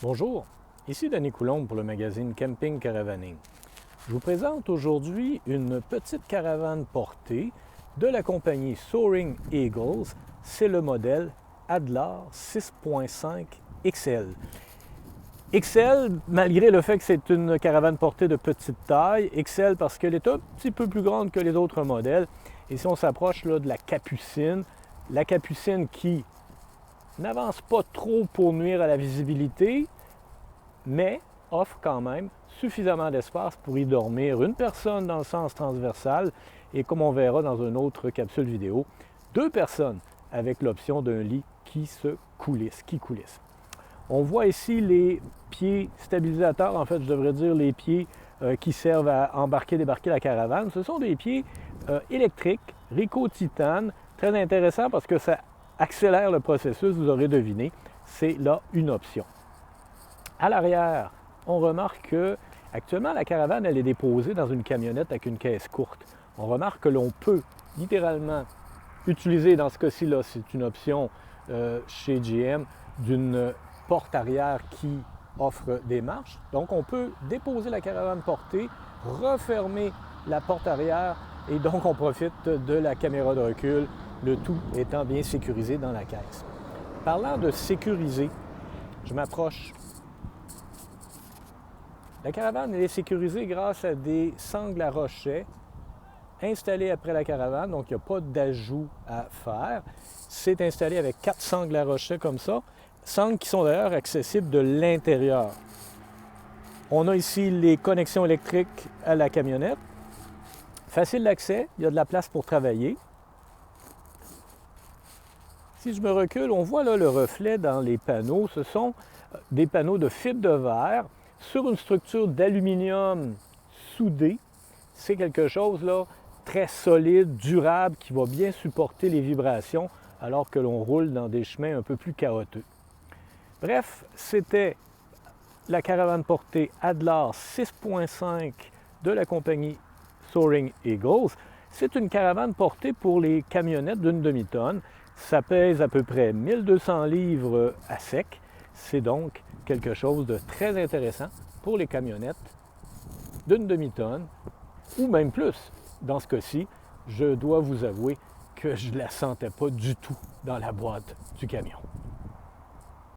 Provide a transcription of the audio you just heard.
Bonjour, ici Danny Coulombe pour le magazine Camping Caravaning. Je vous présente aujourd'hui une petite caravane portée de la compagnie Soaring Eagles. C'est le modèle Adler 6.5 XL. XL, malgré le fait que c'est une caravane portée de petite taille, XL parce qu'elle est un petit peu plus grande que les autres modèles. Et si on s'approche là, de la capucine qui n'avance pas trop pour nuire à la visibilité, mais offre quand même suffisamment d'espace pour y dormir une personne dans le sens transversal et comme on verra dans une autre capsule vidéo, deux personnes avec l'option d'un lit qui coulisse. On voit ici les pieds stabilisateurs, en fait je devrais dire les pieds qui servent à embarquer-débarquer la caravane. Ce sont des pieds électriques, Rico Titane, très intéressant parce que ça accélère le processus, vous aurez deviné, c'est là une option. À l'arrière, on remarque que actuellement la caravane elle est déposée dans une camionnette avec une caisse courte. On remarque que l'on peut littéralement utiliser, dans ce cas-ci là, c'est une option chez GM, d'une porte arrière qui offre des marches. Donc on peut déposer la caravane portée, refermer la porte arrière et donc on profite de la caméra de recul, le tout étant bien sécurisé dans la caisse. Parlant de sécuriser, je m'approche. La caravane elle est sécurisée grâce à des sangles à rochets installées après la caravane, donc il n'y a pas d'ajout à faire. C'est installé avec 4 sangles à rochets comme ça, sangles qui sont d'ailleurs accessibles de l'intérieur. On a ici les connexions électriques à la camionnette. Facile d'accès, il y a de la place pour travailler. Si je me recule, on voit là le reflet dans les panneaux. Ce sont des panneaux de fibre de verre sur une structure d'aluminium soudé. C'est quelque chose là très solide, durable, qui va bien supporter les vibrations alors que l'on roule dans des chemins un peu plus chaotiques. Bref, c'était la caravane portée Adler 6.5 de la compagnie Soaring Eagles. C'est une caravane portée pour les camionnettes d'une demi-tonne. Ça pèse à peu près 1200 livres à sec. C'est donc quelque chose de très intéressant pour les camionnettes d'une demi-tonne ou même plus. Dans ce cas-ci, je dois vous avouer que je ne la sentais pas du tout dans la boîte du camion.